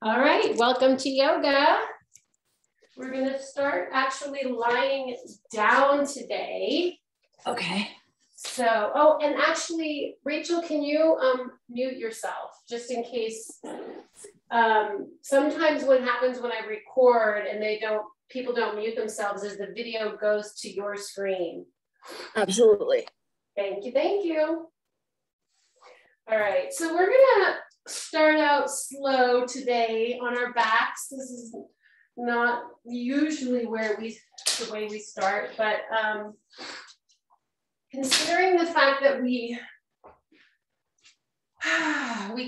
All right, welcome to yoga. We're going to start actually lying down today. Okay. So, oh, and actually, Rachel, can you mute yourself just in case? Sometimes what happens when I record and people don't mute themselves is the video goes to your screen. Absolutely. Thank you, thank you. All right, so we're gonna start out slow today on our backs. This is not usually the way we start, but considering the fact that we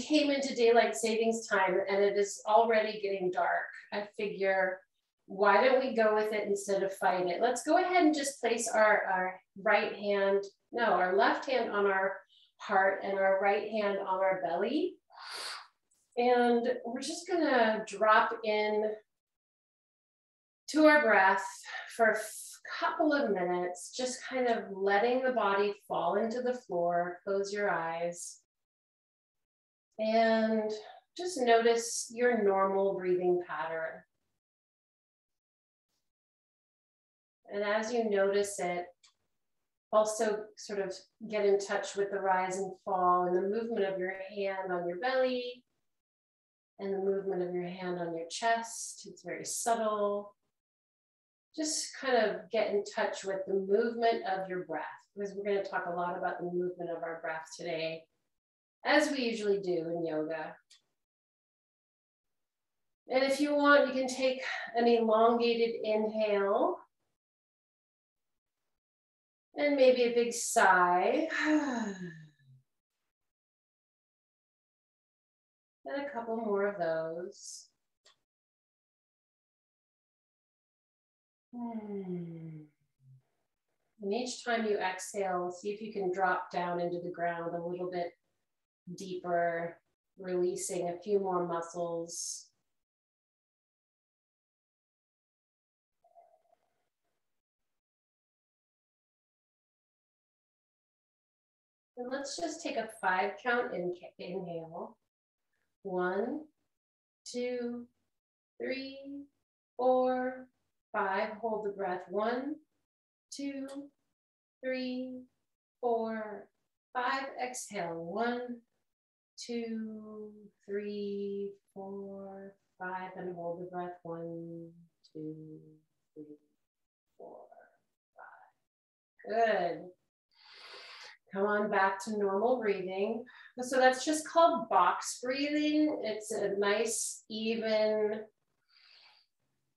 came into daylight savings time and it is already getting dark, I figure, why don't we go with it instead of fight it? Let's go ahead and just place our left hand on our heart and our right hand on our belly. And we're just gonna drop in to our breath for a couple of minutes, just kind of letting the body fall into the floor. Close your eyes. And just notice your normal breathing pattern. And as you notice it, also sort of get in touch with the rise and fall and the movement of your hand on your belly and the movement of your hand on your chest. It's very subtle. Just kind of get in touch with the movement of your breath, because we're going to talk a lot about the movement of our breath today, as we usually do in yoga. And if you want, you can take an elongated inhale and maybe a big sigh. And a couple more of those. And each time you exhale, see if you can drop down into the ground a little bit deeper, releasing a few more muscles. And let's just take a 5-count inhale. 1, 2, 3, 4, 5. Hold the breath. 1, 2, 3, 4, 5. Exhale. 1, 2, 3, 4, 5. And hold the breath. 1, 2, 3, 4, 5. Good. Come on back to normal breathing. So that's just called box breathing. It's a nice, even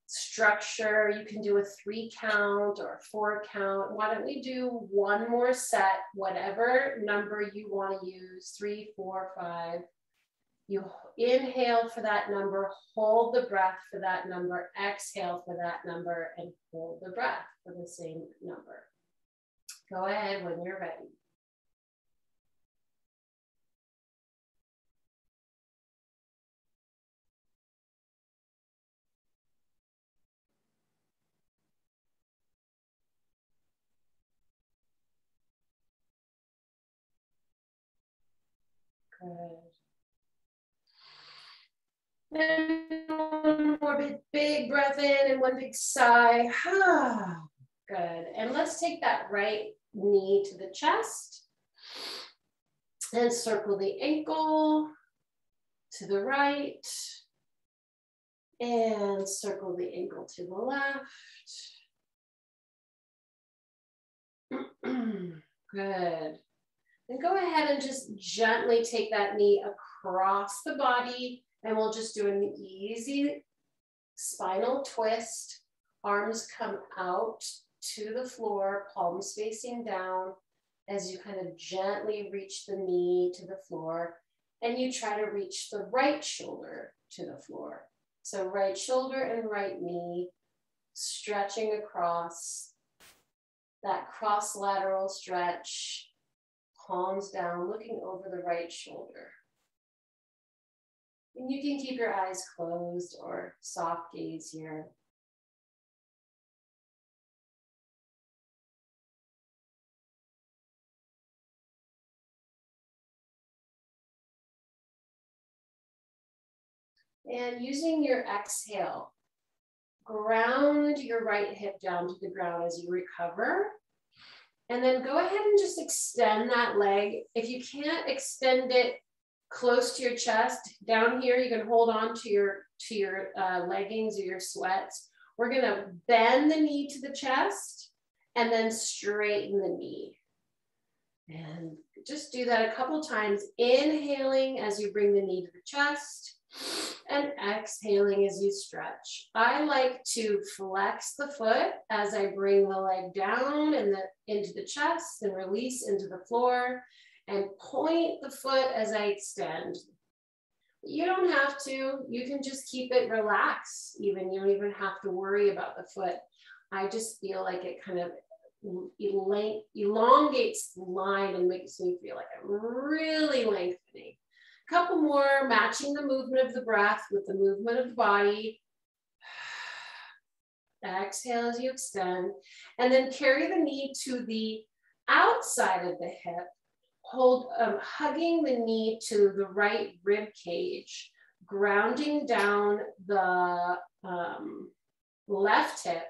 structure. You can do a 3-count or a 4-count. Why don't we do one more set, whatever number you want to use, 3, 4, 5. You inhale for that number, hold the breath for that number, exhale for that number, and hold the breath for the same number. Go ahead when you're ready. Good. And one more big breath in and one big sigh. Good. And let's take that right knee to the chest and circle the ankle to the right and circle the ankle to the left. Good. And go ahead and just gently take that knee across the body, and we'll just do an easy spinal twist. Arms come out to the floor, palms facing down, as you kind of gently reach the knee to the floor, and you try to reach the right shoulder to the floor. So right shoulder and right knee, stretching across, that cross lateral stretch, palms down, looking over the right shoulder. And you can keep your eyes closed or soft gaze here. And using your exhale, ground your right hip down to the ground as you recover. And then go ahead and just extend that leg. If you can't extend it close to your chest, down here, you can hold on to your leggings or your sweats. We're gonna bend the knee to the chest and then straighten the knee. And just do that a couple times, inhaling as you bring the knee to the chest and exhaling as you stretch. I like to flex the foot as I bring the leg down and into the chest and release into the floor, and point the foot as I extend. You don't have to, you can just keep it relaxed even. You don't even have to worry about the foot. I just feel like it kind of elongates the line and makes me feel like I'm really lengthening. A couple more, matching the movement of the breath with the movement of the body. Exhale as you extend, and then carry the knee to the outside of the hip. Hold, hugging the knee to the right rib cage, grounding down the left hip,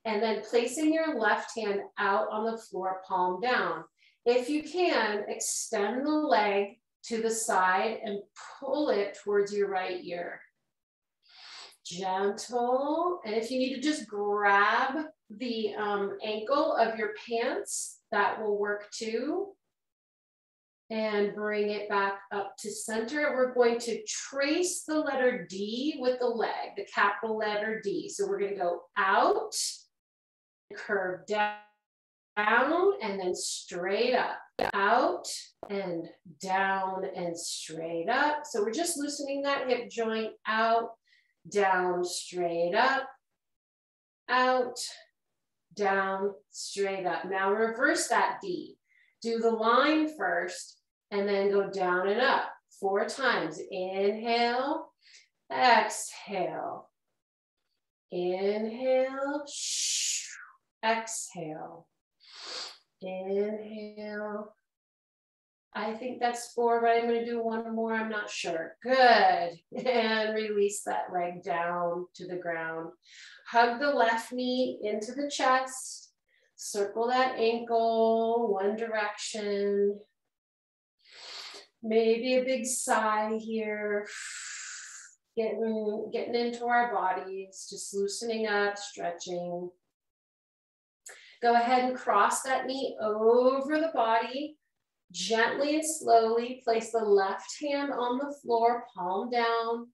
and then placing your left hand out on the floor, palm down. If you can, extend the leg to the side and pull it towards your right ear. Gentle, and if you need to just grab the ankle of your pants, that will work too. And bring it back up to center. We're going to trace the letter D with the leg, the capital letter D. So we're going to go out, curve down, and then straight up. Out and down and straight up. So we're just loosening that hip joint. Out, down, straight up. Out, down, straight up. Now reverse that D. Do the line first, and then go down and up 4 times. Inhale, exhale. Inhale, exhale. Inhale. I think that's 4, but I'm going to do 1 more. I'm not sure. Good. And release that leg down to the ground. Hug the left knee into the chest. Circle that ankle one direction. Maybe a big sigh here. Getting into our bodies, just loosening up, stretching. Go ahead and cross that knee over the body. Gently and slowly place the left hand on the floor, palm down.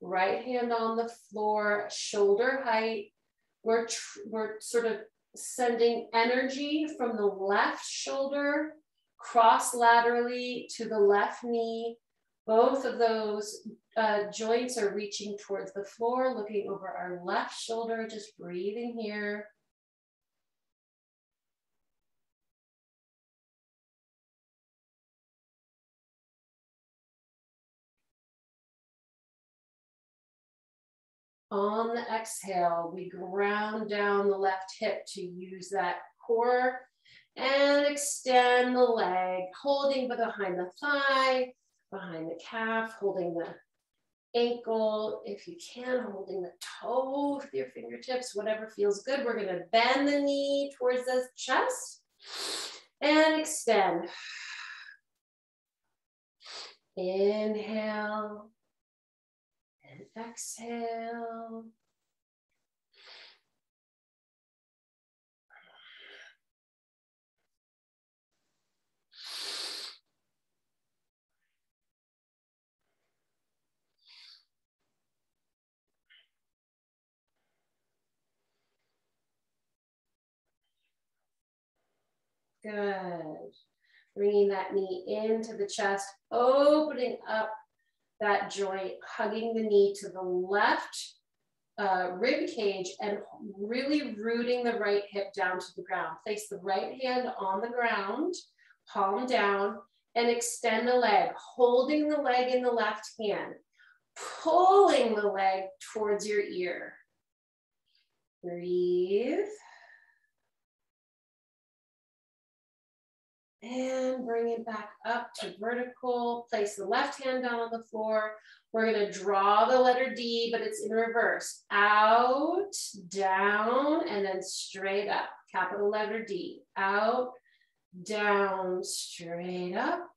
Right hand on the floor, shoulder height. We're sort of sending energy from the left shoulder cross laterally to the left knee. Both of those joints are reaching towards the floor, looking over our left shoulder, just breathing here. On the exhale, we ground down the left hip to use that core and extend the leg, holding behind the thigh, behind the calf, holding the ankle, if you can, holding the toe with your fingertips, whatever feels good. We're gonna bend the knee towards the chest and extend. Inhale and exhale. Good. Bringing that knee into the chest, opening up that joint, hugging the knee to the left rib cage and really rooting the right hip down to the ground. Place the right hand on the ground, palm down, and extend the leg, holding the leg in the left hand, pulling the leg towards your ear. Breathe. And bring it back up to vertical. Place the left hand down on the floor. We're gonna draw the letter D, but it's in reverse. Out, down, and then straight up. Capital letter D. Out, down, straight up.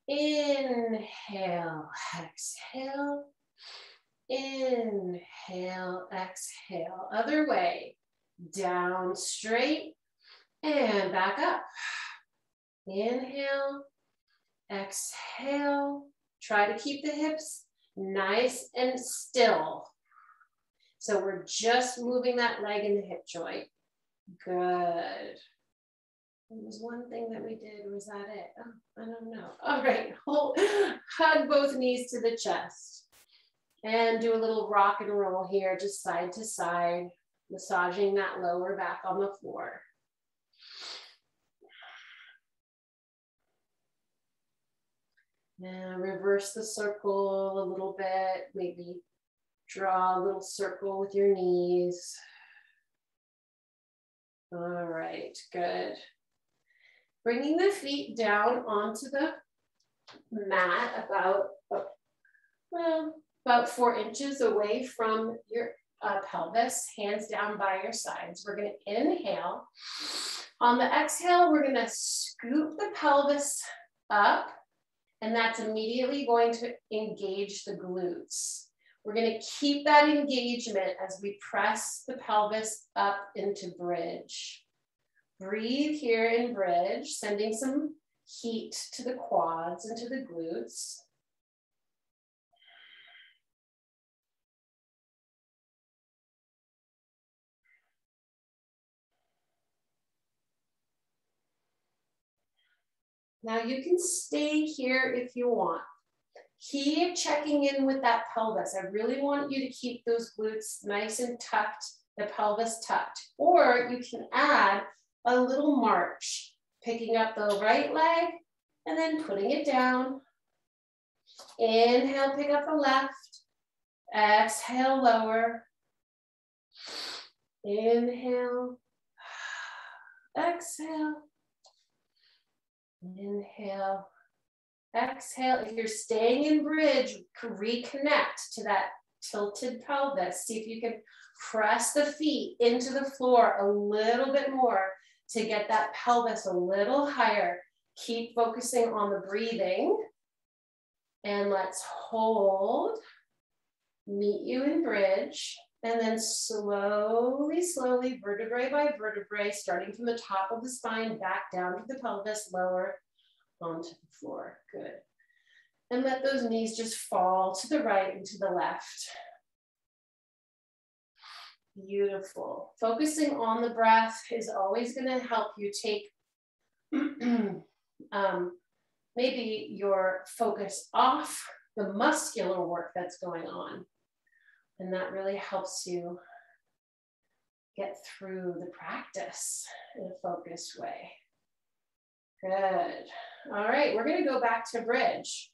Inhale, exhale. Inhale, exhale. Other way. Down, straight, and back up. Inhale, exhale. Try to keep the hips nice and still. So we're just moving that leg in the hip joint. Good. There was one thing that we did. Was that it? Oh, I don't know. All right. Hug both knees to the chest. And do a little rock and roll here, just side to side, massaging that lower back on the floor. Now reverse the circle a little bit, maybe draw a little circle with your knees. All right, good. Bringing the feet down onto the mat about 4 inches away from your pelvis, hands down by your sides. We're gonna inhale. On the exhale, we're gonna scoop the pelvis up, and that's immediately going to engage the glutes. We're gonna keep that engagement as we press the pelvis up into bridge. Breathe here in bridge, sending some heat to the quads and to the glutes. Now you can stay here if you want. Keep checking in with that pelvis. I really want you to keep those glutes nice and tucked, the pelvis tucked. Or you can add a little march, picking up the right leg and then putting it down. Inhale, pick up the left. Exhale, lower. Inhale. Exhale. Inhale, exhale. If you're staying in bridge, reconnect to that tilted pelvis. See if you can press the feet into the floor a little bit more to get that pelvis a little higher. Keep focusing on the breathing. And let's hold. Meet you in bridge. And then slowly, slowly, vertebrae by vertebrae, starting from the top of the spine, back down to the pelvis, lower onto the floor. Good. And let those knees just fall to the right and to the left. Beautiful. Focusing on the breath is always going to help you take maybe your focus off the muscular work that's going on. And that really helps you get through the practice in a focused way. Good. All right, we're gonna go back to bridge.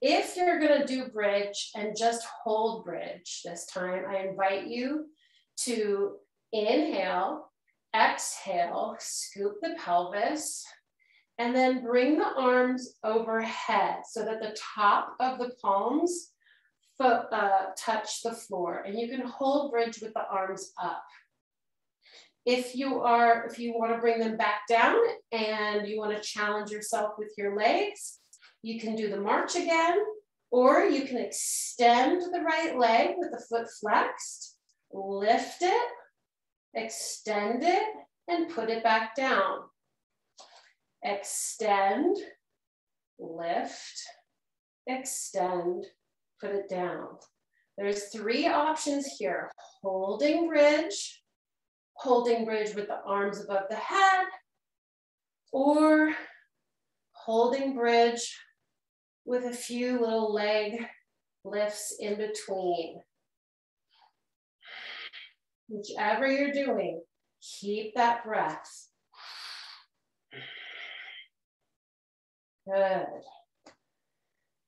If you're gonna do bridge and just hold bridge this time, I invite you to inhale, exhale, scoop the pelvis, and then bring the arms overhead so that the top of the palms touch the floor, and you can hold bridge with the arms up. If you want to bring them back down and you want to challenge yourself with your legs, you can do the march again, or you can extend the right leg with the foot flexed, lift it, extend it, and put it back down. Extend, lift, extend, put it down. There's 3 options here. Holding bridge with the arms above the head, or holding bridge with a few little leg lifts in between. Whichever you're doing, keep that breath. Good.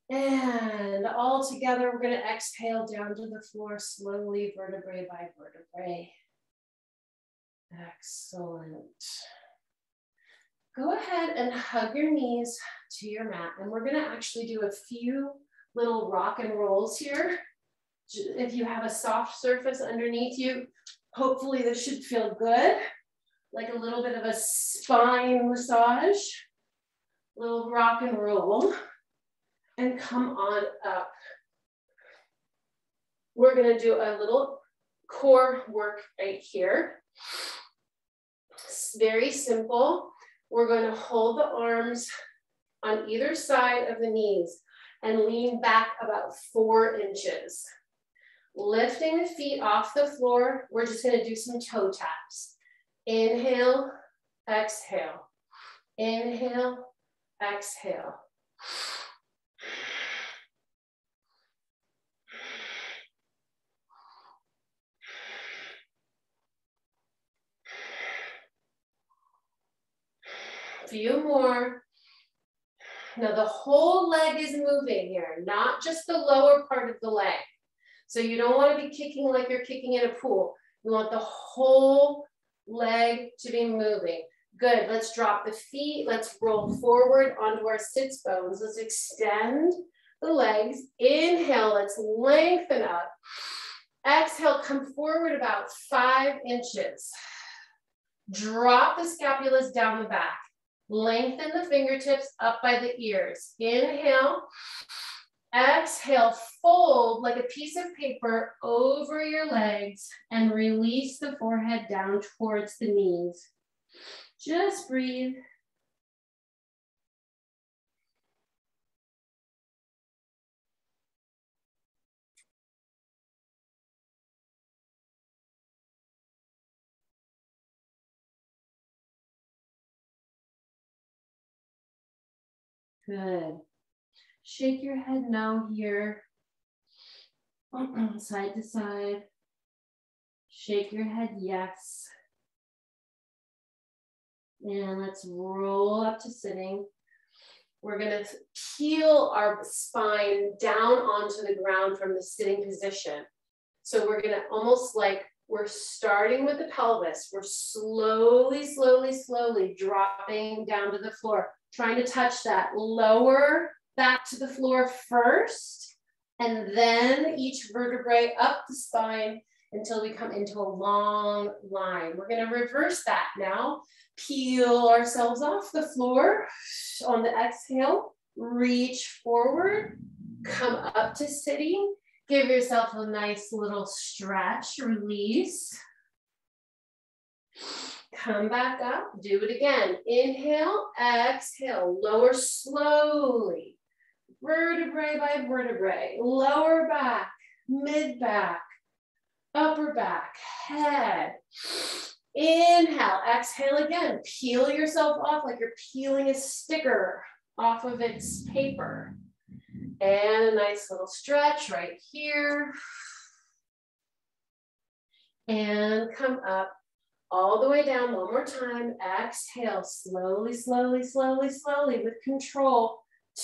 And all together, we're going to exhale down to the floor slowly, vertebrae by vertebrae. Excellent. Go ahead and hug your knees to your mat. And we're gonna actually do a few little rock and rolls here. If you have a soft surface underneath you, hopefully this should feel good. Like a little bit of a spine massage. Little rock and roll. And come on up. We're gonna do a little core work right here. It's very simple. We're going to hold the arms on either side of the knees and lean back about 4 inches. Lifting the feet off the floor, we're just going to do some toe taps. Inhale, exhale. Inhale, exhale. Few more. Now the whole leg is moving here, not just the lower part of the leg. So you don't want to be kicking like you're kicking in a pool. You want the whole leg to be moving. Good, let's drop the feet. Let's roll forward onto our sits bones. Let's extend the legs. Inhale, let's lengthen up. Exhale, come forward about 5 inches. Drop the scapulas down the back. Lengthen the fingertips up by the ears. Inhale. Exhale, fold like a piece of paper over your legs and release the forehead down towards the knees. Just breathe. Good. Shake your head no here. Side to side. Shake your head yes. And let's roll up to sitting. We're going to peel our spine down onto the ground from the sitting position. So we're going to almost like we're starting with the pelvis. We're slowly, slowly, slowly dropping down to the floor, trying to touch that lower back to the floor first, and then each vertebrae up the spine until we come into a long line. We're going to reverse that now. Peel ourselves off the floor on the exhale, reach forward, come up to sitting. Give yourself a nice little stretch, release. Come back up, do it again. Inhale, exhale, lower slowly. Vertebrae by vertebrae, lower back, mid back, upper back, head. Inhale, exhale again. Peel yourself off like you're peeling a sticker off of its paper. And a nice little stretch right here. And come up all the way down one more time. Exhale, slowly, slowly, slowly, slowly with control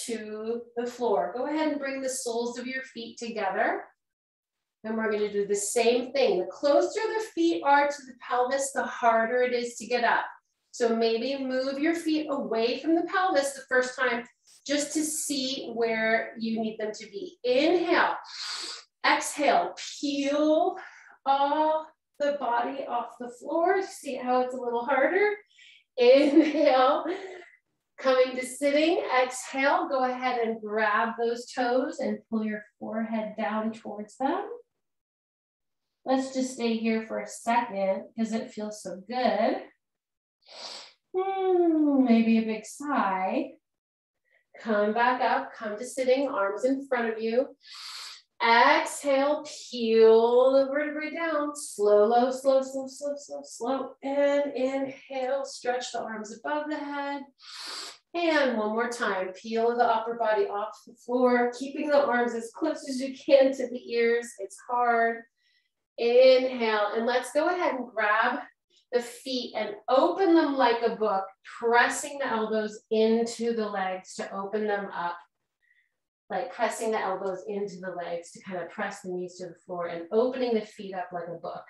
to the floor. Go ahead and bring the soles of your feet together. And we're going to do the same thing. The closer the feet are to the pelvis, the harder it is to get up. So maybe move your feet away from the pelvis the first time just to see where you need them to be. Inhale, exhale, peel all the body off the floor. See how it's a little harder? Inhale, coming to sitting. Exhale, go ahead and grab those toes and pull your forehead down towards them. Let's just stay here for a second because it feels so good. Maybe a big sigh. Come back up, come to sitting, arms in front of you. Exhale, peel the vertebrae down. Slow, slow, slow, slow, slow, slow. And inhale, stretch the arms above the head. And one more time, peel the upper body off the floor, keeping the arms as close as you can to the ears. It's hard. Inhale, and let's go ahead and grab the feet and open them like a book, pressing the elbows into the legs to open them up, like pressing the elbows into the legs to kind of press the knees to the floor and opening the feet up like a book.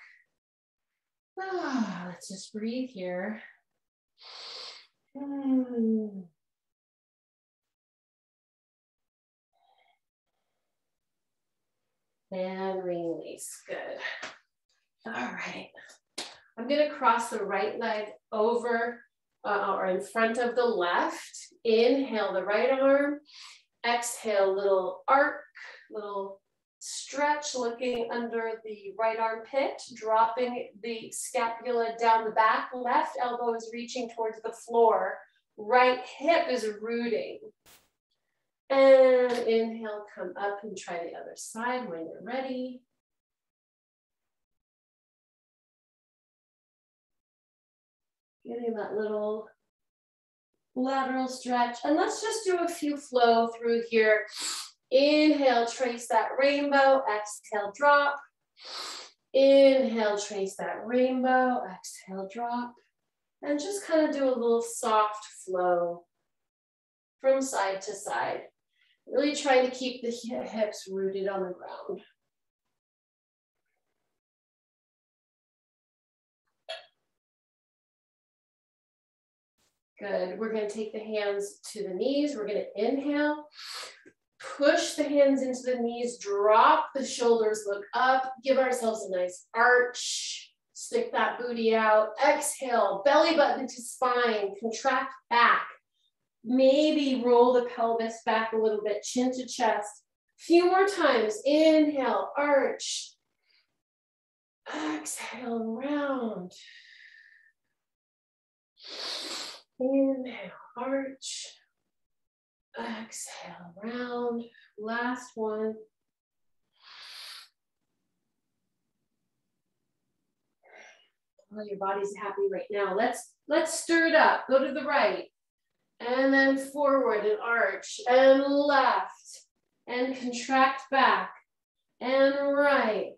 Let's just breathe here. And release, good. All right. I'm gonna cross the right leg over or in front of the left. Inhale the right arm. Exhale, little arc, little stretch, looking under the right armpit, dropping the scapula down the back. Left elbow is reaching towards the floor. Right hip is rooting. And inhale, come up and try the other side when you're ready. Getting that little lateral stretch. And let's just do a few flow through here. Inhale, trace that rainbow. Exhale, drop. Inhale, trace that rainbow. Exhale, drop. And just kind of do a little soft flow from side to side. Really trying to keep the hips rooted on the ground. Good. We're going to take the hands to the knees. We're going to inhale. Push the hands into the knees. Drop the shoulders. Look up. Give ourselves a nice arch. Stick that booty out. Exhale. Belly button to spine. Contract back. Maybe roll the pelvis back a little bit. Chin to chest. A few more times. Inhale. Arch. Exhale. Round. Inhale, arch, exhale, round, last one. Oh, your body's happy right now. Let's stir it up. Go to the right, and then forward and arch, and left, and contract back, and right,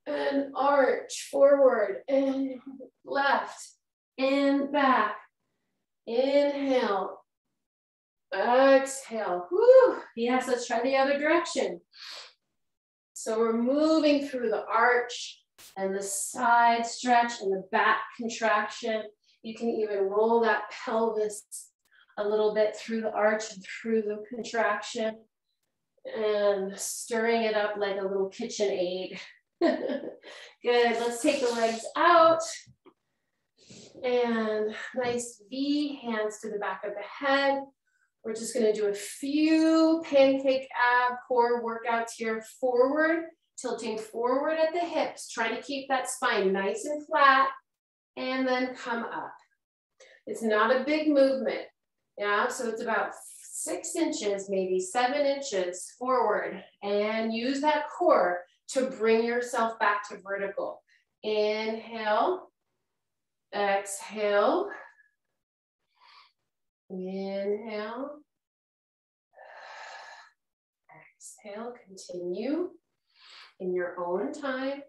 and arch, forward, and left, and back. Inhale, exhale. Whew. Yes, let's try the other direction. So we're moving through the arch and the side stretch and the back contraction. You can even roll that pelvis a little bit through the arch and through the contraction and stirring it up like a little KitchenAid. Good, let's take the legs out. And nice V, hands to the back of the head. We're just gonna do a few pancake ab core workouts here. Forward, tilting forward at the hips. Try to keep that spine nice and flat, and then come up. It's not a big movement, yeah? So it's about 6 inches, maybe 7 inches forward, and use that core to bring yourself back to vertical. Inhale. Exhale, inhale, exhale, continue in your own time.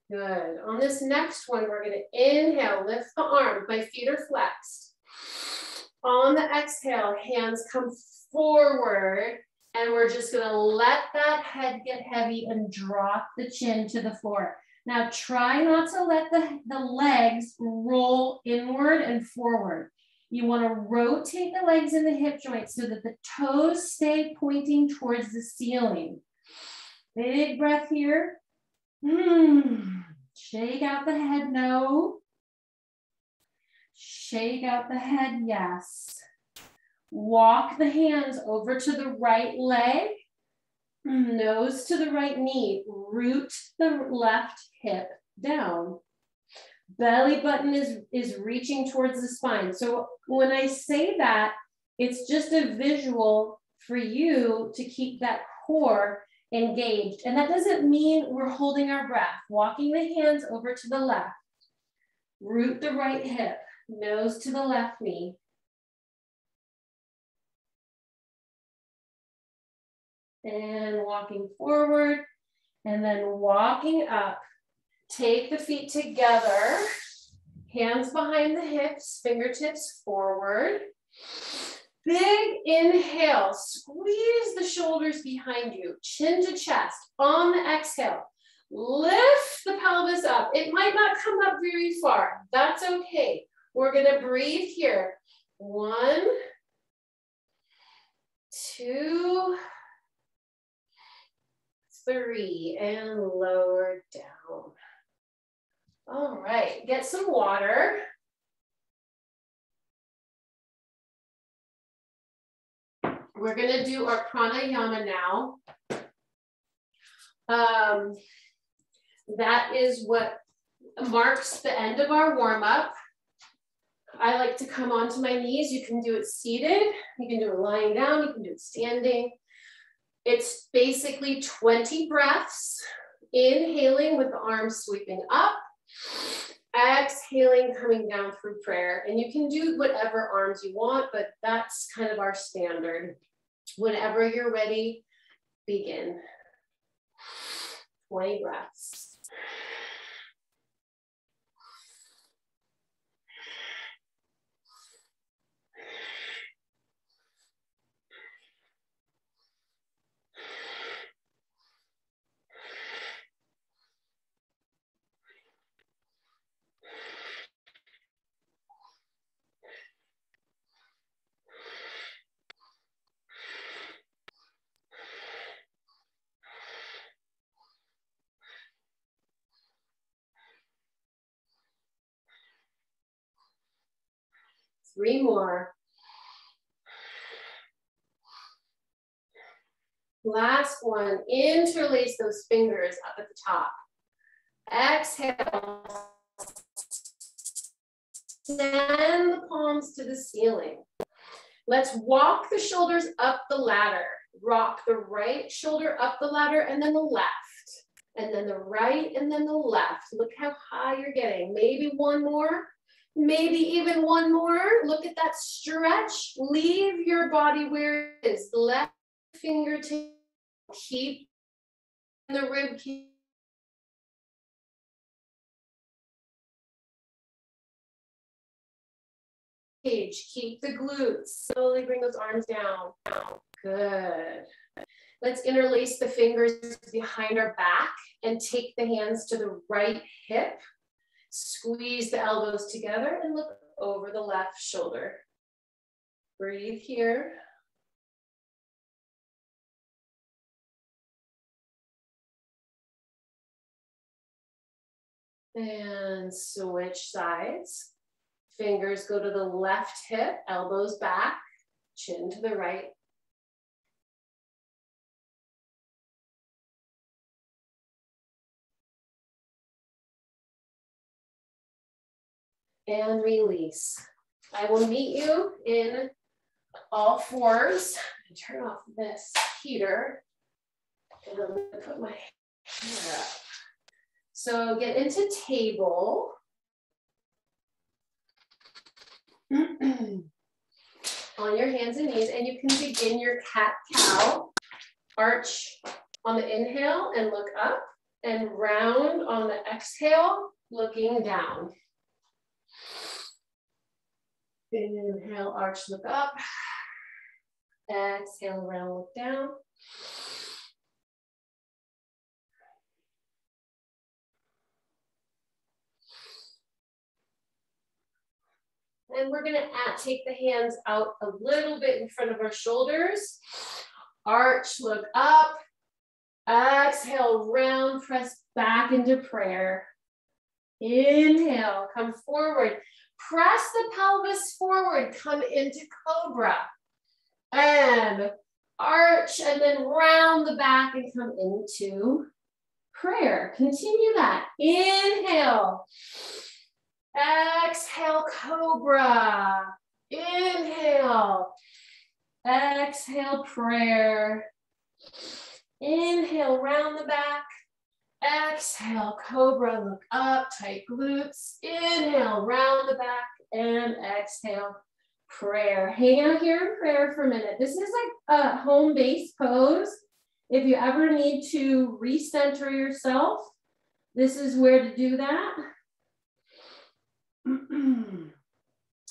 Good. On this next one, we're going to inhale, lift the arms, my feet are flexed. On the exhale, hands come forward. And we're just gonna let that head get heavy and drop the chin to the floor. Now try not to let the legs roll inward and forward. You wanna rotate the legs in the hip joints so that the toes stay pointing towards the ceiling. Big breath here. Shake out the head, no. Shake out the head, yes. Walk the hands over to the right leg, nose to the right knee, root the left hip down. Belly button is reaching towards the spine. So when I say that, it's just a visual for you to keep that core engaged. And that doesn't mean we're holding our breath. Walking the hands over to the left, root the right hip, nose to the left knee. And walking forward, and then walking up. Take the feet together, hands behind the hips, fingertips forward. Big inhale, squeeze the shoulders behind you, chin to chest. On the exhale, Lift the pelvis up. It might not come up very far. That's okay. We're gonna breathe here. 1, 2, 3, and lower down. All right, get some water. We're gonna do our pranayama now. That is what marks the end of our warm-up. I like to come onto my knees. You can do it seated. You can do it lying down. You can do it standing. It's basically 20 breaths, inhaling with the arms sweeping up, exhaling, coming down through prayer. And you can do whatever arms you want, but that's kind of our standard. Whenever you're ready, begin. 20 breaths. Three more. Last one, interlace those fingers up at the top. Exhale, send the palms to the ceiling. Let's walk the shoulders up the ladder. Rock the right shoulder up the ladder and then the left. And then the right and then the left. Look how high you're getting. Maybe one more. Maybe even one more. Look at that stretch. Leave your body where it is. Left fingertip. Keep the rib cage. Keep the glutes. Slowly bring those arms down. Good. Let's interlace the fingers behind our back and take the hands to the right hip. Squeeze the elbows together and look over the left shoulder. Breathe here. And switch sides. Fingers go to the left hip, elbows back, chin to the right. And release. I will meet you in all fours. Turn off this heater. And I'm gonna put my hair up. So get into table. On your hands and knees, and you can begin your cat-cow. Arch on the inhale and look up, and round on the exhale, looking down. Inhale, arch, look up. Exhale, round, look down. And we're gonna take the hands out a little bit in front of our shoulders. Arch, look up. Exhale, round, press back into prayer. Inhale, come forward. Press the pelvis forward, come into cobra. And arch, and then round the back and come into prayer. Continue that. Inhale. Exhale, cobra. Inhale. Exhale, prayer. Inhale, round the back. Exhale, cobra, look up, tight glutes. Inhale, round the back, and exhale, prayer. Hang out here in prayer for a minute. This is like a home-based pose. If you ever need to recenter yourself, this is where to do that.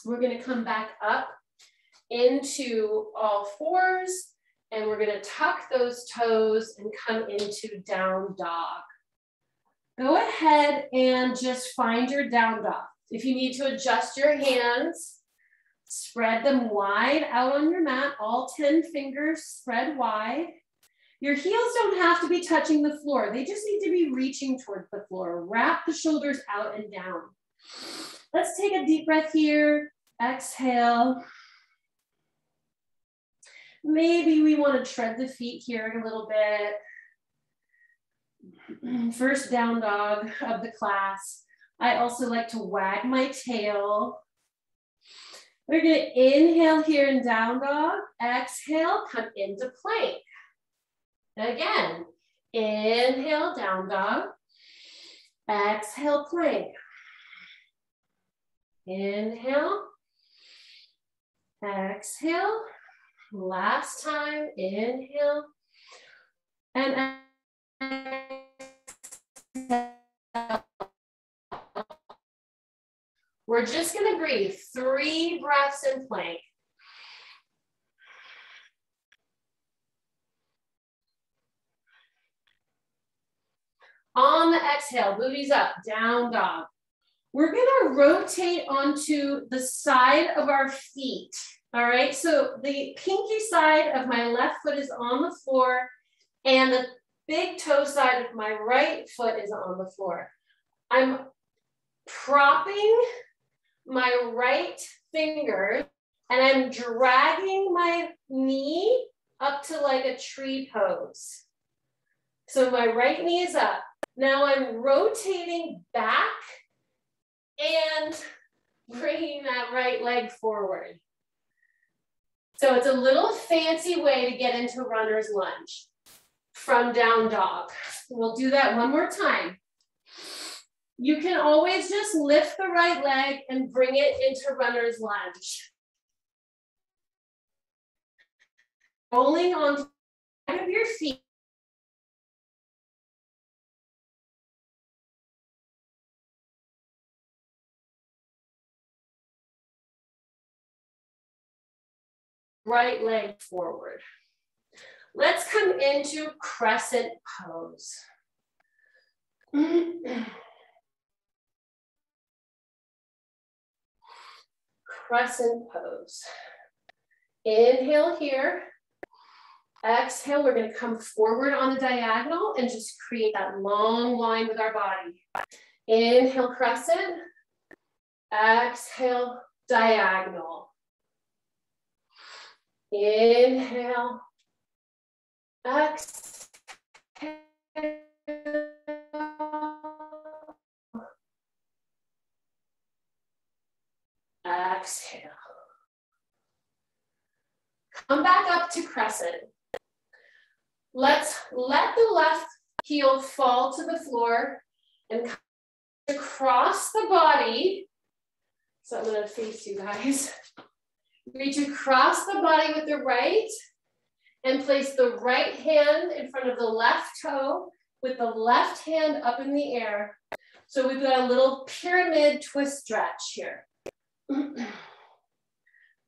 We're gonna come back up into all fours, and we're gonna tuck those toes and come into down dog. Go ahead and just find your down dog. If you need to adjust your hands, spread them wide out on your mat, all 10 fingers spread wide. Your heels don't have to be touching the floor. They just need to be reaching towards the floor. Wrap the shoulders out and down. Let's take a deep breath here. Exhale. Maybe we want to tread the feet here a little bit. First down dog of the class. I also like to wag my tail. We're going to inhale here in down dog. Exhale, come into plank. Again, inhale, down dog. Exhale, plank. Inhale. Exhale. Last time, inhale. And exhale. We're just gonna breathe 3 breaths in plank. On the exhale, booties up, down dog. We're gonna rotate onto the side of our feet, all right? So the pinky side of my left foot is on the floor and the big toe side of my right foot is on the floor. I'm propping my right finger and I'm dragging my knee up to like a tree pose. So my right knee is up. Now I'm rotating back and bringing that right leg forward. So it's a little fancy way to get into runner's lunge from down dog. We'll do that one more time. You can always just lift the right leg and bring it into runner's lunge. Rolling on the side of your feet. Right leg forward. Let's come into crescent pose. Crescent pose. Inhale here. Exhale, we're going to come forward on the diagonal and just create that long line with our body. Inhale, crescent. Exhale, diagonal. Inhale. Exhale. Exhale. Come back up to crescent. Let's let the left heel fall to the floor and come across the body. So I'm going to face you guys. Reach across the body with the right and place the right hand in front of the left toe with the left hand up in the air. So we've got a little pyramid twist stretch here.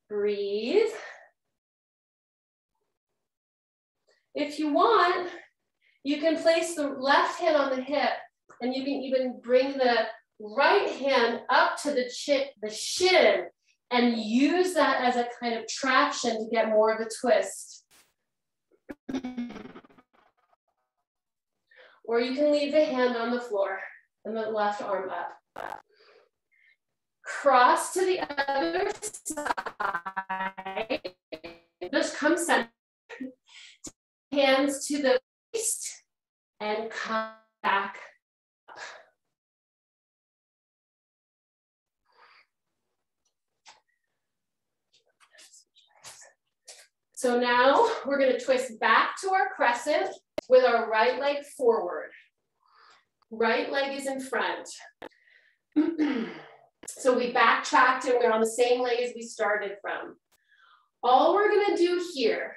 Breathe. If you want, you can place the left hand on the hip and you can even bring the right hand up to the shin and use that as a kind of traction to get more of a twist. Or you can leave the hand on the floor and the left arm up. Cross to the other side. Just come center. Hands to the waist and come back up. So now we're going to twist back to our crescent with our right leg forward. Right leg is in front. So we backtracked and we're on the same leg as we started from. All we're going to do here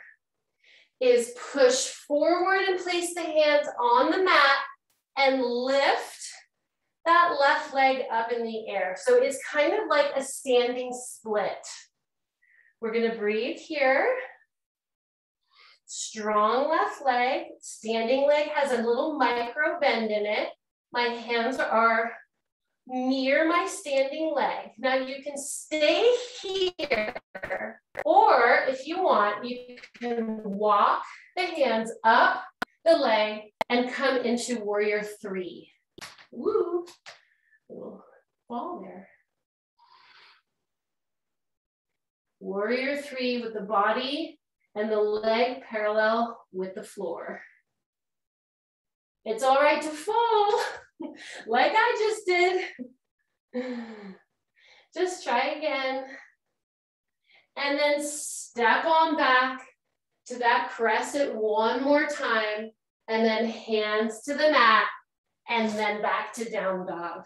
is push forward and place the hands on the mat and lift that left leg up in the air. So it's kind of like a standing split. We're going to breathe here. Strong left leg. Standing leg has a little micro bend in it. My hands are near my standing leg. Now you can stay here, or if you want, you can walk the hands up the leg and come into warrior three. Woo, little fall there. Warrior three with the body and the leg parallel with the floor. It's all right to fall, like I just did. Just try again. And then step on back to that crescent one more time, and then hands to the mat, and then back to down dog.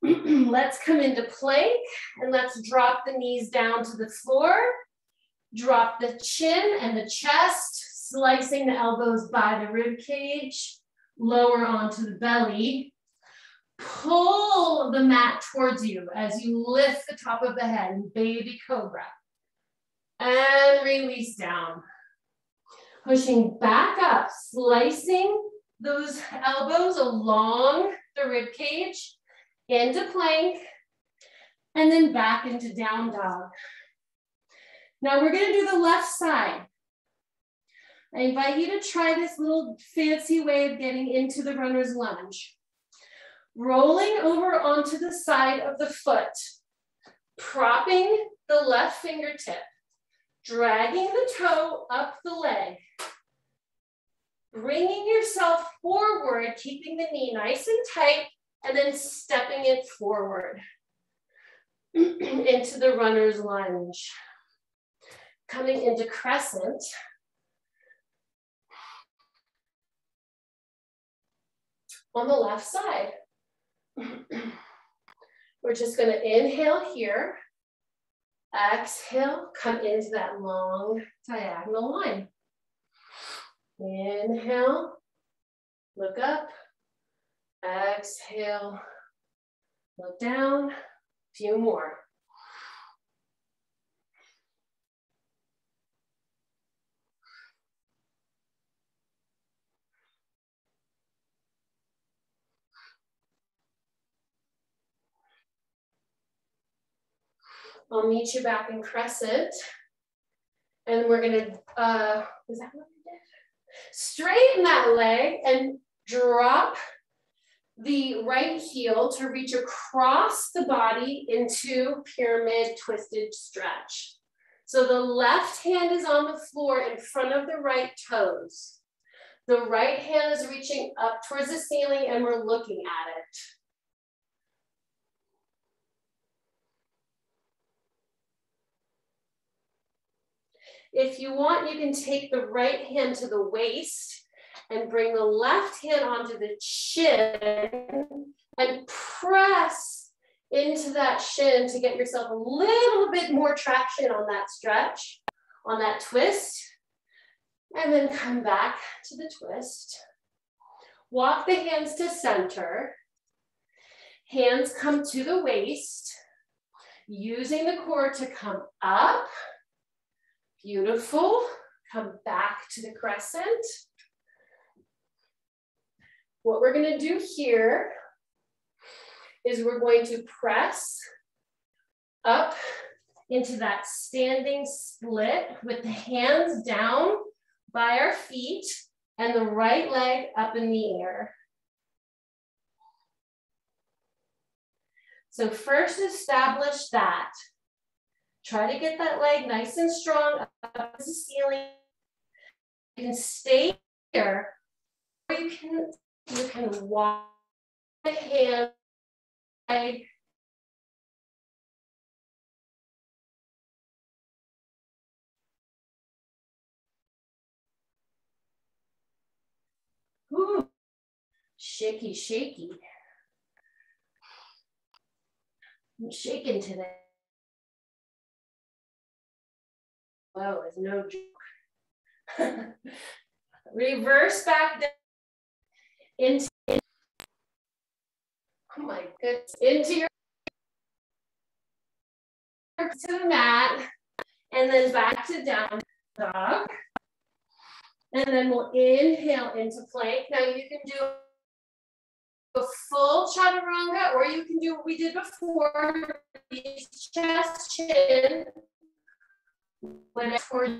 Let's come into plank, and let's drop the knees down to the floor. Drop the chin and the chest, slicing the elbows by the rib cage, lower onto the belly. Pull the mat towards you as you lift the top of the head in baby cobra. And release down. Pushing back up, slicing those elbows along the rib cage into plank, and then back into down dog. Now we're gonna do the left side. I invite you to try this little fancy way of getting into the runner's lunge. Rolling over onto the side of the foot, propping the left fingertip, dragging the toe up the leg, bringing yourself forward, keeping the knee nice and tight, and then stepping it forward into the runner's lunge. Coming into crescent. On the left side. We're just going to inhale here. Exhale, come into that long diagonal line. Inhale, look up. Exhale, look down. A few more. I'll meet you back in crescent. And we're gonna, was that what we did? Straighten that leg and drop the right heel to reach across the body into pyramid twisted stretch. So the left hand is on the floor in front of the right toes. The right hand is reaching up towards the ceiling and we're looking at it. If you want, you can take the right hand to the waist and bring the left hand onto the chin and press into that shin to get yourself a little bit more traction on that stretch, on that twist. And then come back to the twist. Walk the hands to center. Hands come to the waist, using the core to come up. Beautiful. Come back to the crescent. What we're going to do here is we're going to press up into that standing split with the hands down by our feet and the right leg up in the air. So first establish that. Try to get that leg nice and strong up to the ceiling. You can stay here, or you can walk the hand, leg. Ooh, shaky, shaky. I'm shaking today. Whoa, it's no joke. Reverse back down into, oh my goodness, into your, to the mat, and then back to down dog. And then we'll inhale into plank. Now you can do a full chaturanga, or you can do what we did before, chest, chin, whatever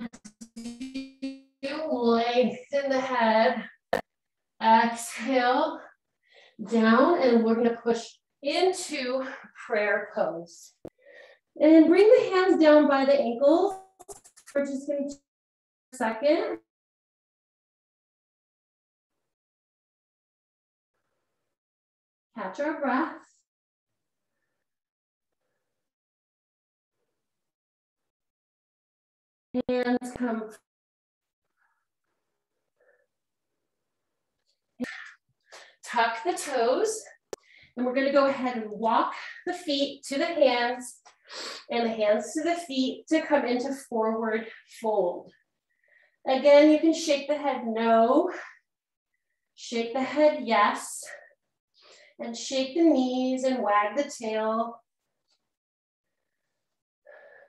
you lengthen the head. Exhale, down, and we're gonna push into prayer pose. And bring the hands down by the ankles. We're just gonna take a second. Catch our breath. Hands come. Tuck the toes. And we're gonna go ahead and walk the feet to the hands and the hands to the feet to come into forward fold. Again, you can shake the head no, shake the head yes, and shake the knees and wag the tail.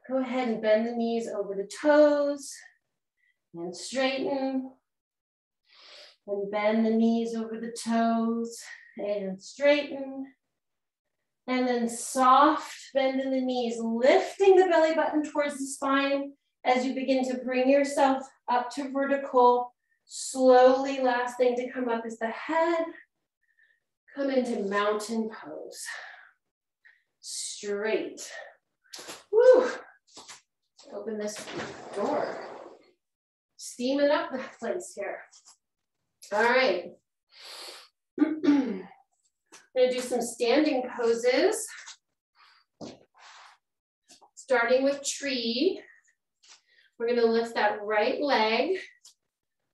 Go ahead and bend the knees over the toes and straighten. And bend the knees over the toes and straighten. And then soft bend in the knees, lifting the belly button towards the spine as you begin to bring yourself up to vertical. Slowly, last thing to come up is the head. Come into mountain pose. Straight. Woo. Open this door. Steaming up the place here. All right. I'm gonna do some standing poses. Starting with tree. We're gonna lift that right leg.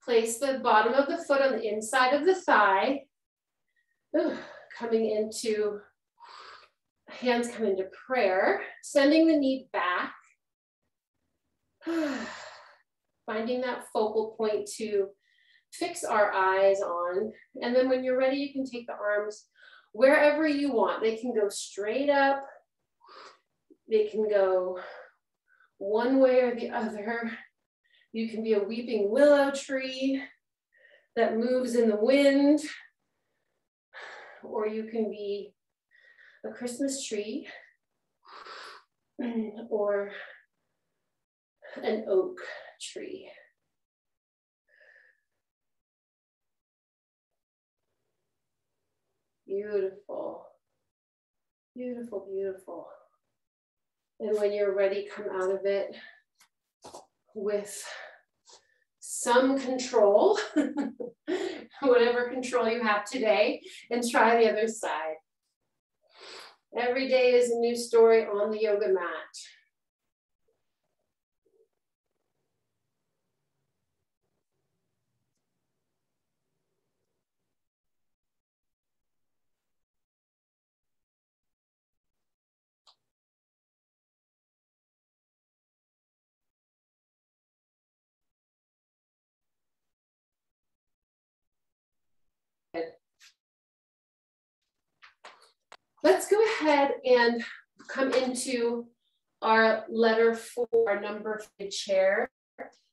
Place the bottom of the foot on the inside of the thigh. Ooh, coming into, hands come into prayer. Sending the knee back. Finding that focal point to fix our eyes on. And then when you're ready, you can take the arms wherever you want. They can go straight up. They can go one way or the other. You can be a weeping willow tree that moves in the wind, or you can be a Christmas tree or an oak tree. Beautiful, beautiful, beautiful. And when you're ready, come out of it with some control, whatever control you have today, and try the other side. Every day is a new story on the yoga mat. Let's go ahead and come into our letter 4, number 5 chair.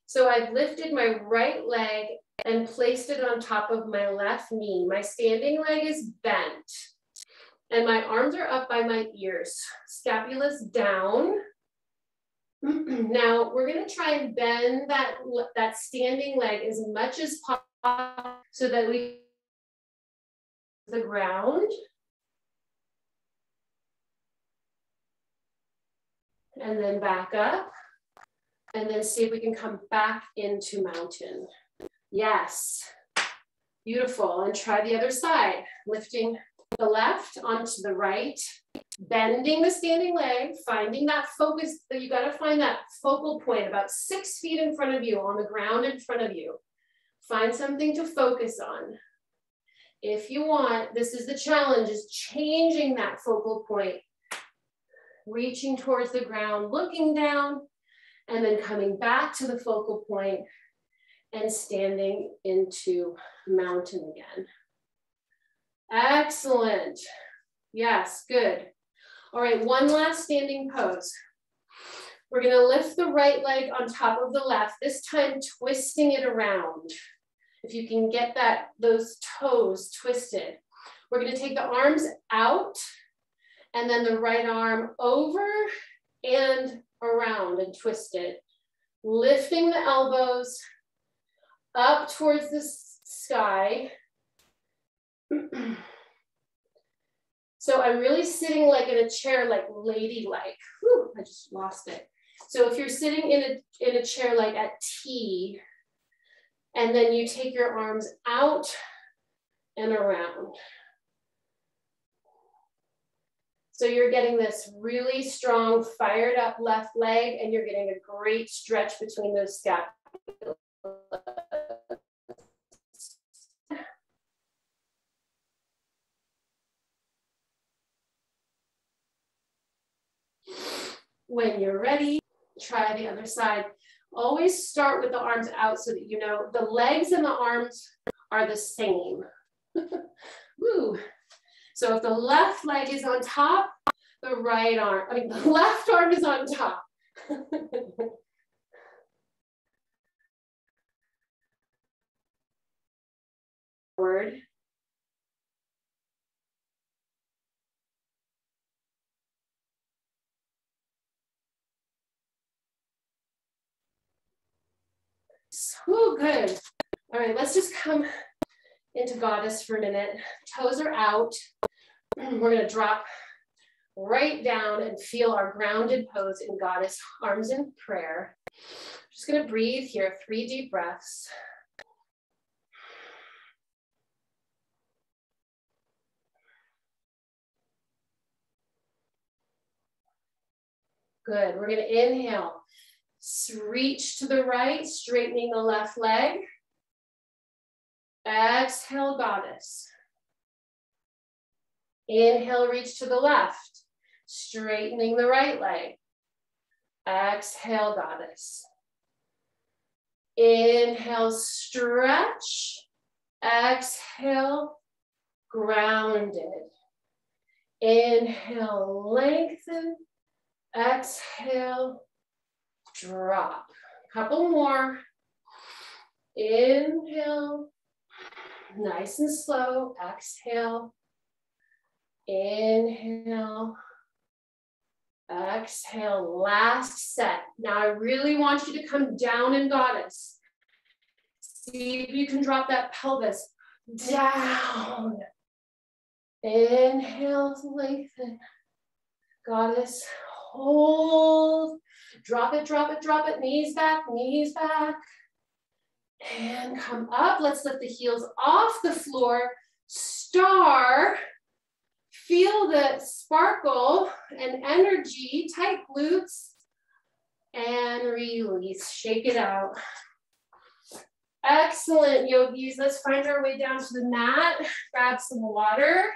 So I've lifted my right leg and placed it on top of my left knee. My standing leg is bent and my arms are up by my ears. Scapula's down. Now we're gonna try and bend that standing leg as much as possible so that we the ground. And then back up, and then see if we can come back into mountain. Yes, beautiful. And try the other side, lifting the left onto the right, bending the standing leg, finding that focus. You got to find that focal point about 6 feet in front of you, on the ground in front of you. Find something to focus on. If you want, this is the challenge, is changing that focal point. Reaching towards the ground, looking down, and then coming back to the focal point and standing into mountain again. Excellent. Yes, good. All right, one last standing pose. We're gonna lift the right leg on top of the left, this time twisting it around. If you can get those toes twisted. We're gonna take the arms out and then the right arm over and around and twist it. Lifting the elbows up towards the sky. So I'm really sitting like in a chair, like ladylike. Whew, I just lost it. So if you're sitting in a chair like at T, and then you take your arms out and around. So you're getting this really strong, fired up left leg, and you're getting a great stretch between those scapulas. When you're ready, try the other side. Always start with the arms out so that you know the legs and the arms are the same. Woo. So if the left leg is on top, the right arm, the left arm is on top. Forward. So good. All right, let's just come into goddess for a minute. Toes are out. We're gonna drop right down and feel our grounded pose in goddess, arms in prayer. Just gonna breathe here, 3 deep breaths. Good, we're gonna inhale. Reach to the right, straightening the left leg. Exhale, goddess. Inhale, reach to the left, straightening the right leg. Exhale, goddess. Inhale, stretch. Exhale, grounded. Inhale, lengthen. Exhale, drop. Couple more. Inhale, nice and slow. Exhale. Inhale. Exhale, last set. Now I really want you to come down in goddess. See if you can drop that pelvis down. Inhale to lengthen. Goddess, hold. Drop it, drop it, drop it. Knees back, knees back. And come up. Let's lift the heels off the floor. Star. Feel the sparkle and energy, tight glutes, and release. Shake it out. Excellent, yogis. Let's find our way down to the mat. Grab some water.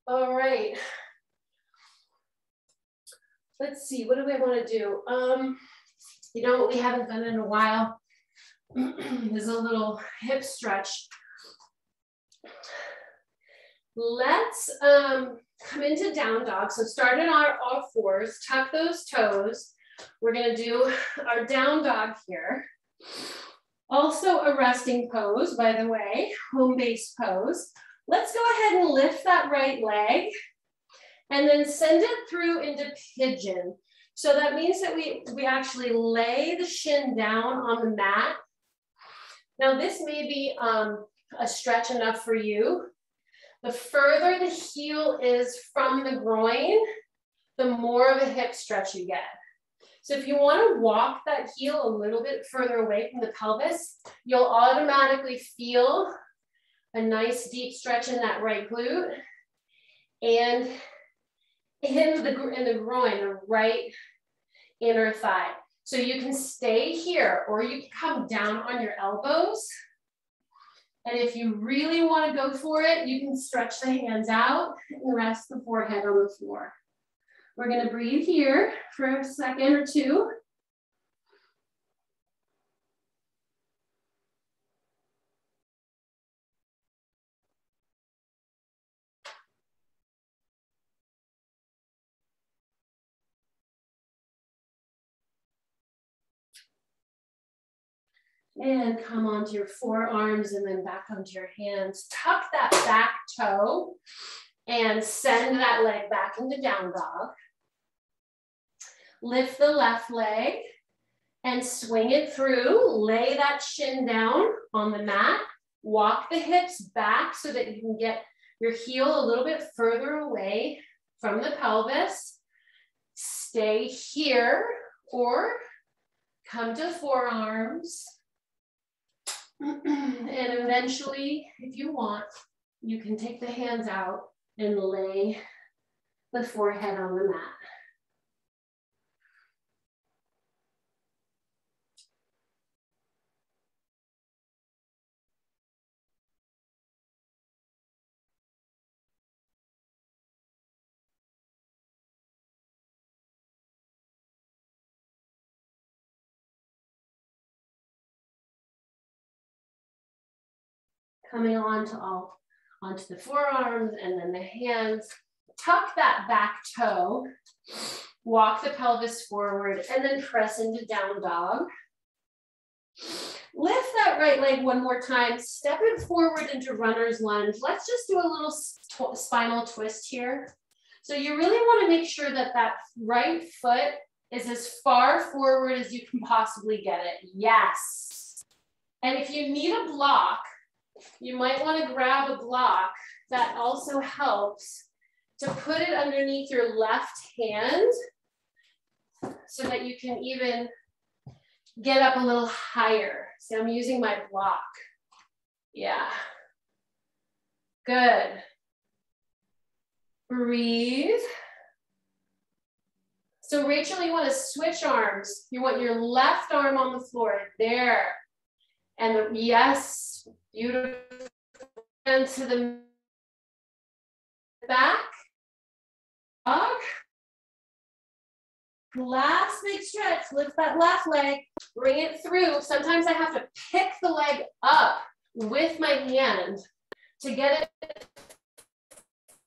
All right. Let's see, what do we want to do? You know what we haven't done in a while is a little hip stretch. Let's come into down dog. So start in our all fours, tuck those toes. We're gonna do our down dog here. Also a resting pose, by the way, home-based pose. Let's go ahead and lift that right leg and then send it through into pigeon. So that means that we actually lay the shin down on the mat. Now this may be a stretch enough for you. The further the heel is from the groin, the more of a hip stretch you get. So if you want to walk that heel a little bit further away from the pelvis, you'll automatically feel a nice deep stretch in that right glute and in the groin, the right inner thigh. So you can stay here or you can come down on your elbows. And if you really want to go for it, you can stretch the hands out and rest the forehead on the floor. We're going to breathe here for a second or two. And come onto your forearms and then back onto your hands. Tuck that back toe and send that leg back into down dog. Lift the left leg and swing it through. Lay that shin down on the mat. Walk the hips back so that you can get your heel a little bit further away from the pelvis. Stay here or come to forearms. And eventually, if you want, you can take the hands out and lay the forehead on the mat. Coming onto the forearms and then the hands. Tuck that back toe. Walk the pelvis forward and then press into down dog. Lift that right leg one more time. Step it forward into runner's lunge. Let's just do a little spinal twist here. So you really want to make sure that that right foot is as far forward as you can possibly get it. Yes. And if you need a block, you might want to grab a block that also helps to put it underneath your left hand so that you can even get up a little higher. So I'm using my block. Yeah. Good. Breathe. So Rachel, you want to switch arms. You want your left arm on the floor. There. And yes, beautiful. And to the back. Dog. Last big stretch. Lift that left leg. Bring it through. Sometimes I have to pick the leg up with my hand to get it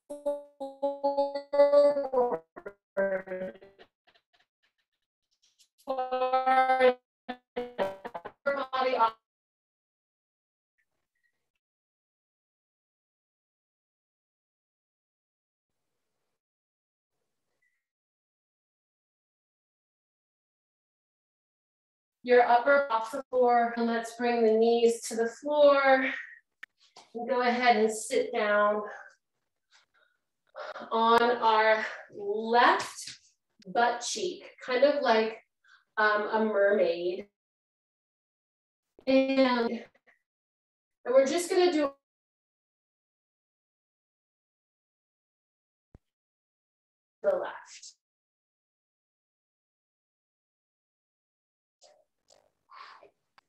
forward. Body off. Your upper off the floor, and let's bring the knees to the floor. And go ahead and sit down on our left butt cheek, kind of like a mermaid. And we're just gonna do the left.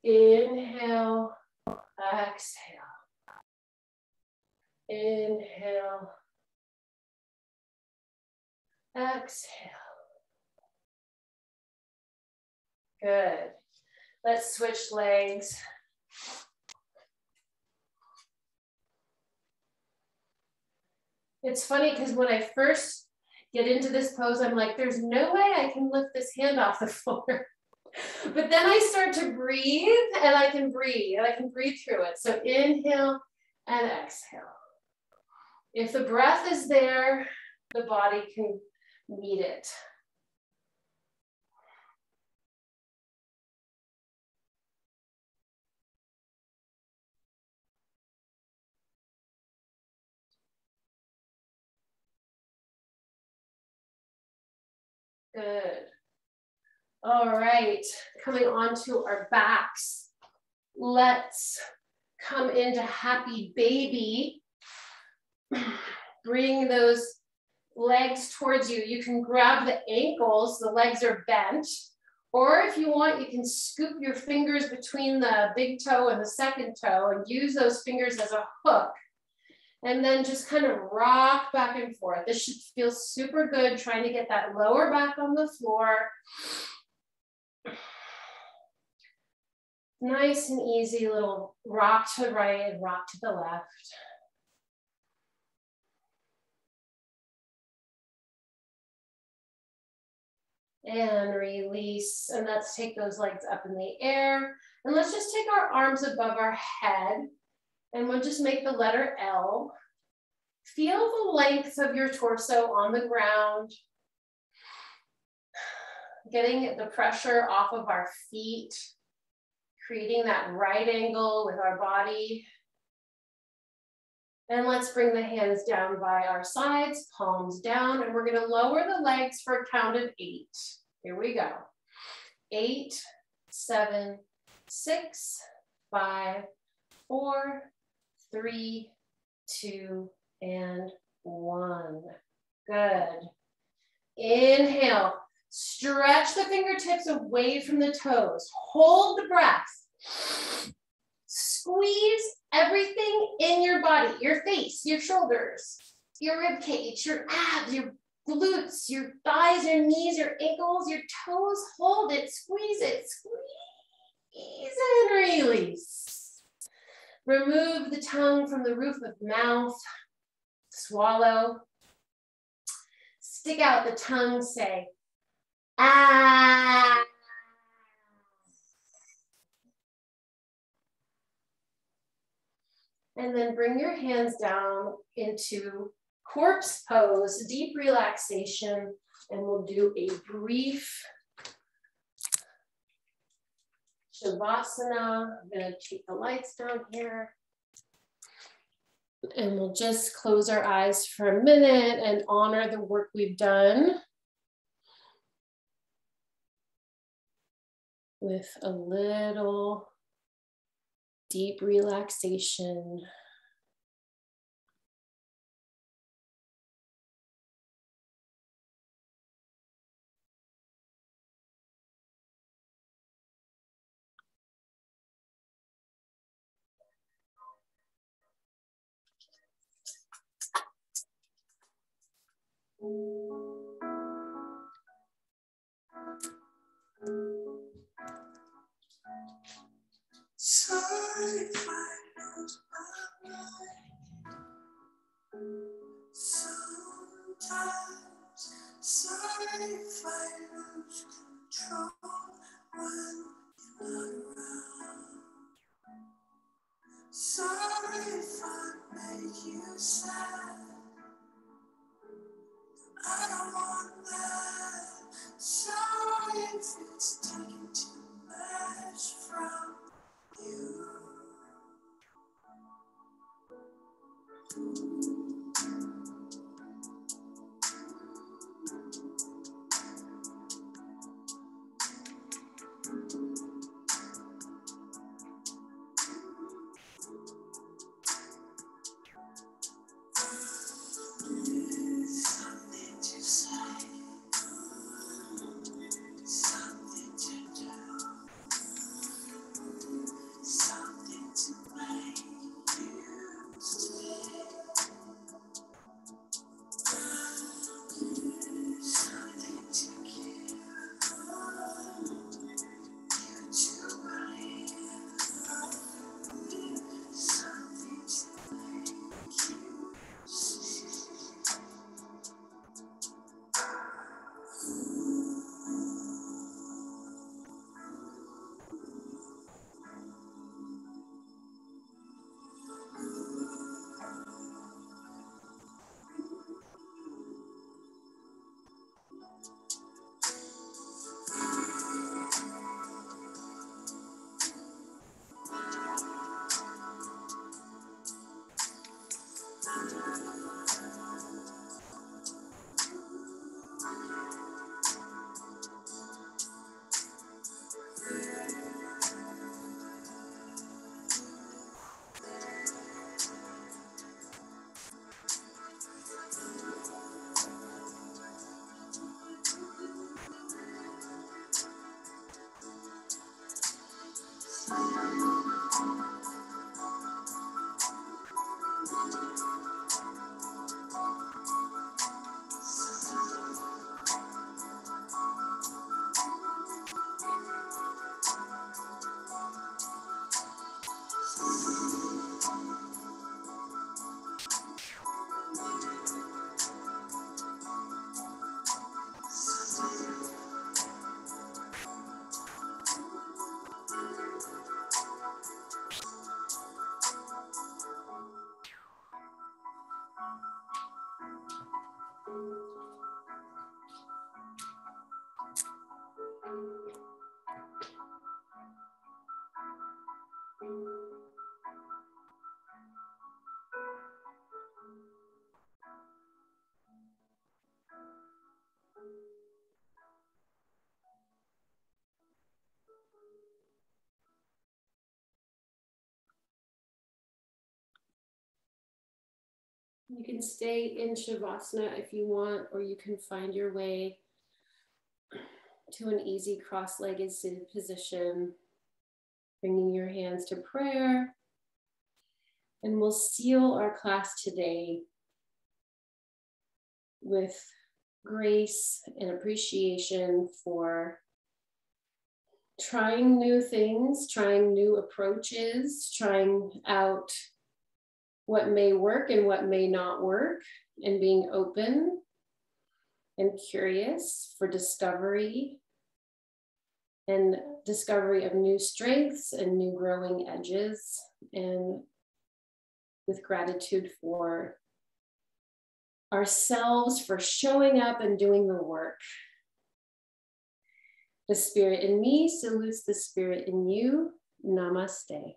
Inhale, exhale. Inhale, exhale. Good. Let's switch legs. It's funny because when I first get into this pose, I'm like, there's no way I can lift this hand off the floor. But then I start to breathe and I can breathe through it. So inhale and exhale. If the breath is there, the body can meet it. Good. All right, coming onto our backs. Let's come into happy baby. Bring those legs towards you. You can grab the ankles, the legs are bent. Or if you want, you can scoop your fingers between the big toe and the second toe and use those fingers as a hook. And then just kind of rock back and forth. This should feel super good, trying to get that lower back on the floor. Nice and easy little rock to the right, rock to the left. And release. And let's take those legs up in the air. And let's just take our arms above our head. And we'll just make the letter L. Feel the length of your torso on the ground. Getting the pressure off of our feet. Creating that right angle with our body. And let's bring the hands down by our sides, palms down, and we're gonna lower the legs for a count of 8. Here we go. 8, 7, 6, 5, 4, 3, 2, and 1. Good. Inhale, stretch the fingertips away from the toes. Hold the breath. Squeeze everything in your body, your face, your shoulders, your rib cage, your abs, your glutes, your thighs, your knees, your ankles, your toes. Hold it, squeeze and release. Remove the tongue from the roof of the mouth. Swallow. Stick out the tongue, say, ah. And then bring your hands down into corpse pose, deep relaxation, and we'll do a brief Shavasana. I'm gonna keep the lights down here. And we'll just close our eyes for a minute and honor the work we've done with a little deep relaxation. Sorry if I lose my mind. Sometimes, sorry if I lose control when you're not around. Sorry if I make you sad. I don't want that. Sorry if it's taking too much from you. Something to say, something to do, something to make you stay, something to give you to believe, something to make you see. You can stay in Shavasana if you want, or you can find your way to an easy cross-legged seated position, bringing your hands to prayer. And we'll seal our class today with grace and appreciation for trying new things, trying new approaches, trying out what may work and what may not work, and being open and curious for discovery and discovery of new strengths and new growing edges, and with gratitude for ourselves for showing up and doing the work. The spirit in me salutes the spirit in you. Namaste.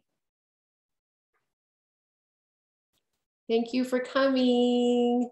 Thank you for coming.